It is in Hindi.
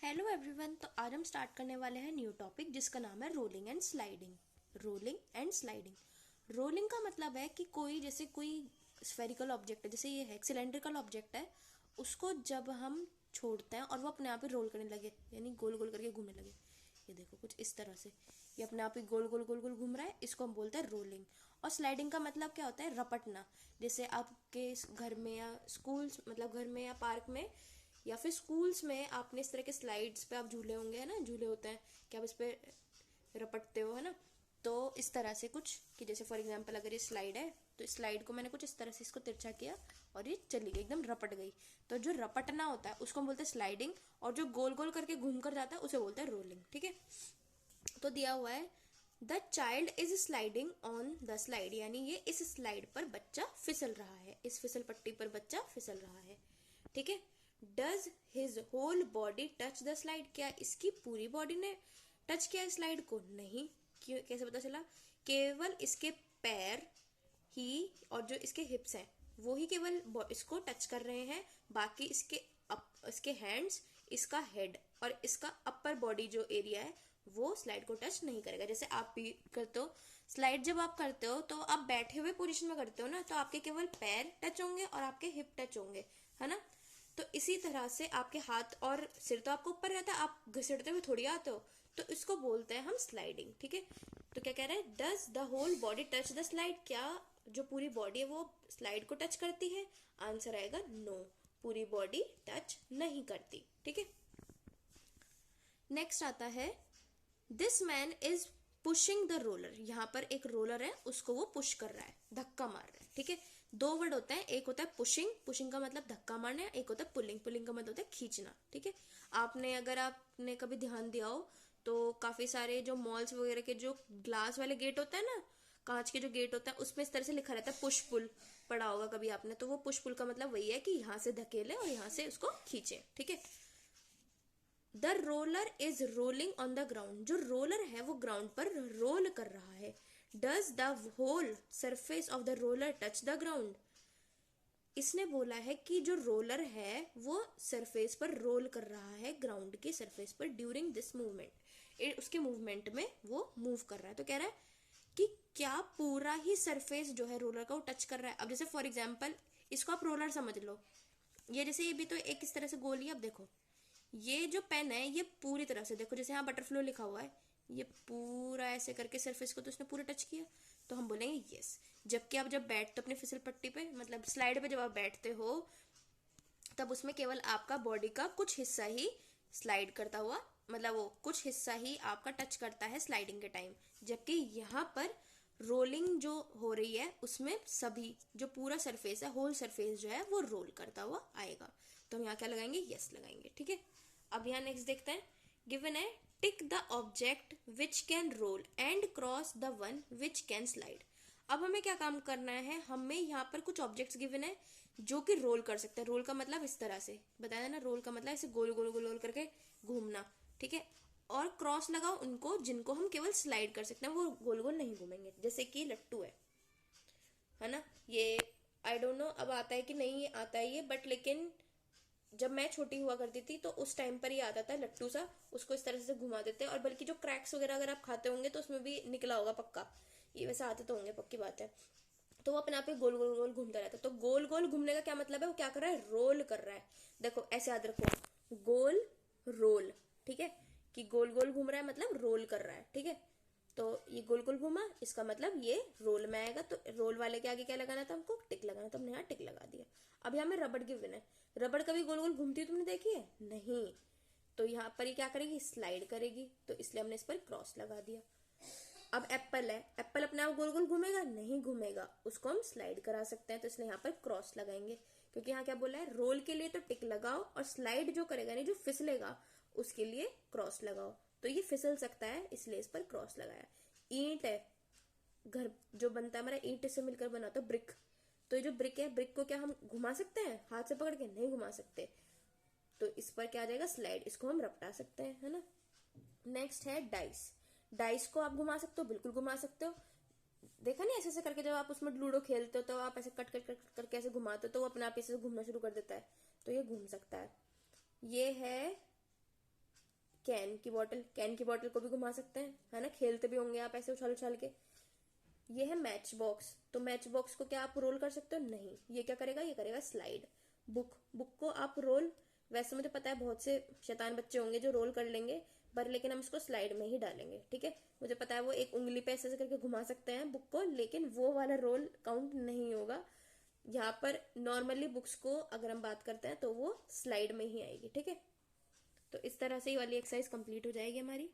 Hello everyone. तो आज हम स्टार्ट करने वाले हैं न्यू टॉपिक जिसका नाम है rolling and sliding. Rolling and sliding. Rolling का मतलब है कि कोई स्फेरिकल ऑब्जेक्ट है, जैसे ये है सिलेंड्रिकल ऑब्जेक्ट है, उसको जब हम छोड़ते हैं और वो अपने आप ही रोल करने लगे, यानी गोल गोल करके घूमने लगे। ये देखो कुछ इस तरह से, ये अपने आप ही गोल गोल गोल गोल घूम रहा है, इसको हम बोलते हैं रोलिंग। और स्लाइडिंग का मतलब क्या होता है? रपटना। जैसे आपके घर में या स्कूल्स, मतलब घर में या पार्क में या फिर स्कूल्स में आपने इस तरह के स्लाइड्स पे आप झूले होंगे, है ना, झूले होते हैं कि आप इस पे रपटते हो, है ना। तो इस तरह से कुछ कि जैसे फॉर एग्जांपल अगर ये स्लाइड है तो इस स्लाइड को मैंने कुछ इस तरह से इसको तिरछा किया और ये चली गई, एकदम रपट गई। तो जो रपटना होता है उसको हम बोलते हैं स्लाइडिंग, और जो गोल गोल करके घूम कर जाता है उसे बोलते हैं रोलिंग। ठीक है। तो दिया हुआ है the child is sliding on the slide, यानी ये इस स्लाइड पर बच्चा फिसल रहा है, इस फिसल पट्टी पर बच्चा फिसल रहा है। ठीक है। Does his whole body touch the slide, क्या इसकी पूरी बॉडी ने टच किया स्लाइड को? नहीं। क्यों? कैसे पता चला? केवल इसके पैर ही और जो इसके हिप्स हैं वो ही केवल इसको टच कर रहे हैं, बाकी इसके हैंड्स, इसका हेड और इसका अपर बॉडी जो एरिया है वो स्लाइड को टच नहीं करेगा। जैसे आप भी करते हो स्लाइड, जब आप करते हो तो आप बैठे हुए पोजीशन में करते हो ना, तो आपके केवल पैर टच होंगे और आपके हिप टच होंगे, है ना। तो इसी तरह से आपके हाथ और सिर तो आपको ऊपर रहता है, आप घसीटते हुए थोड़ी आते हो, तो इसको बोलते हैं हम स्लाइडिंग। ठीक है। तो क्या कह रहे हैं? Does the whole body touch the slide, क्या जो पूरी बॉडी है वो स्लाइड को टच करती है? आंसर आएगा नो, पूरी बॉडी टच नहीं करती। ठीक है। नेक्स्ट आता है this man is pushing the roller, यहाँ पर एक रोलर है उसको वो पुश कर रहा है, धक्का मार रहा है। ठीक है। दो वर्ड होता है, एक होता है पुशिंग, पुशिंग का मतलब धक्का मारना, एक होता है पुलिंग, पुलिंग का मतलब होता है खींचना। ठीक है। अगर आपने कभी ध्यान दिया हो तो काफी सारे जो मॉल्स वगैरह के जो ग्लास वाले गेट होता है ना, कांच के जो गेट होता है, उसमें इस तरह से लिखा रहता है पुश पुल, पढ़ा होगा कभी आपने। तो वो पुश पुल का मतलब वही है कि यहाँ से धकेले और यहाँ से उसको खींचे। ठीक है। The roller is rolling on the ground, जो रोलर है वो ग्राउंड पर रोल कर रहा है। Does the whole surface of the roller touch the ground, इसने बोला है कि जो रोलर है वो सरफेस पर रोल कर रहा है, ग्राउंड की सरफेस पर, ड्यूरिंग दिस मूवमेंट, उसके मूवमेंट में वो मूव कर रहा है। तो कह रहा है कि क्या पूरा ही सरफेस जो है रोलर का वो टच कर रहा है। अब जैसे फॉर एग्जाम्पल इसको आप रोलर समझ लो, ये जैसे ये भी तो एक इस तरह से गोल ही, अब देखो ये जो पेन है ये पूरी तरह से, देखो जैसे यहाँ बटरफ्लो लिखा हुआ है, ये पूरा ऐसे करके सरफेस को तो उसने पूरा टच किया, तो हम बोलेंगे यस। जबकि आप जब बैठते हो अपने फिसल पट्टी पे, मतलब स्लाइड पे जब आप बैठते हो, तब उसमें केवल आपका बॉडी का कुछ हिस्सा ही स्लाइड करता हुआ, मतलब वो कुछ हिस्सा ही आपका टच करता है स्लाइडिंग के टाइम। जबकि यहाँ पर रोलिंग जो हो रही है उसमें सभी जो पूरा सरफेस है, होल सरफेस जो है वो रोल करता हुआ आएगा। तो हम यहाँ क्या लगाएंगे? यस लगाएंगे। ठीक है। अब यहाँ नेक्स्ट देखते हैं। गिवन है tick the object which can roll and cross the one which can slide. अब हमें क्या काम करना है? हमें यहाँ पर कुछ ऑब्जेक्ट्स गिवन है जो कि रोल कर सकते हैं। रोल का मतलब इस तरह से बताया ना, रोल का मतलब ऐसे गोल गोल गोल गोल करके घूमना। ठीक है। और क्रॉस लगाओ उनको जिनको हम केवल स्लाइड कर सकते हैं, वो गोल गोल नहीं घूमेंगे, जैसे कि लट्टू है ना। ये आई डोंट नो अब आता है कि नहीं आता है ये, बट लेकिन जब मैं छोटी हुआ करती थी तो उस टाइम पर ये आता था लट्टू सा, उसको इस तरह से घुमा देते हैं। और बल्कि जो क्रैक्स वगैरह अगर आप खाते होंगे तो उसमें भी निकला होगा पक्का, ये वैसे आते तो होंगे, पक्की बात है। तो वो अपने आप ही गोल गोल गोल घूमता रहता है। तो गोल गोल घूमने का क्या मतलब है? वो क्या कर रहा है? रोल कर रहा है। देखो ऐसे याद रखो, गोल रोल। ठीक है। कि गोल गोल घूम रहा है मतलब रोल कर रहा है। ठीक है। तो ये गोल गोल घूमा, इसका मतलब ये रोल में आएगा। तो रोल वाले के आगे क्या लगाना था? हमको टिक लगाना था। हमने यहाँ टिक लगा दिया। अब यहाँ में रबड़ गिवन है। रबड़ कभी गोल गोल घूमती है तुमने देखी है? नहीं। तो यहाँ पर ये क्या करेगी? स्लाइड करेगी, तो इसलिए हमने इस पर क्रॉस लगा दिया। अब एप्पल है, एप्पल अपने आप गोल गोल घूमेगा? नहीं घूमेगा, उसको हम स्लाइड करा सकते हैं, तो इसलिए यहाँ पर क्रॉस लगाएंगे। क्योंकि यहाँ क्या बोला है? रोल के लिए तो टिक लगाओ, और स्लाइड जो करेगा नहीं, जो फिसलेगा, उसके लिए क्रॉस लगाओ। तो ये फिसल सकता है इसलिए इस पर क्रॉस लगाया। ईंट है, घर जो बनता है हमारा ईंट से मिलकर बना होता है ब्रिक। तो ये जो ब्रिक है, ब्रिक को क्या हम घुमा सकते हैं हाथ से पकड़ के? नहीं घुमा सकते। तो इस पर क्या आ जाएगा? स्लाइड। इसको हम रपटा सकते हैं, है ना। नेक्स्ट है डाइस। डाइस को आप घुमा सकते हो, बिल्कुल घुमा सकते हो। देखा नहीं ऐसे ऐसे करके, जब आप उसमें लूडो खेलते हो तो आप ऐसे कट कट कट करके ऐसे घुमाते हो तो वो अपने आप ऐसे घूमना शुरू कर देता है, तो ये घूम सकता है। ये है कैन की बॉटल को भी घुमा सकते हैं, है ना, खेलते भी होंगे आप ऐसे उछाल उछाल के। ये है मैच बॉक्स, तो मैच बॉक्स को क्या आप रोल कर सकते हो? नहीं। ये क्या करेगा? ये करेगा स्लाइड। बुक को आप रोल, वैसे मुझे पता है बहुत से शैतान बच्चे होंगे जो रोल कर लेंगे, पर लेकिन हम इसको स्लाइड में ही डालेंगे, ठीक है। मुझे पता है वो एक उंगली पे ऐसे करके घुमा सकते हैं बुक को, लेकिन वो वाला रोल काउंट नहीं होगा। यहाँ पर नॉर्मली बुक्स को अगर हम बात करते हैं तो वो स्लाइड में ही आएगी, ठीक है। तो इस तरह से ये वाली एक्सरसाइज कंप्लीट हो जाएगी हमारी।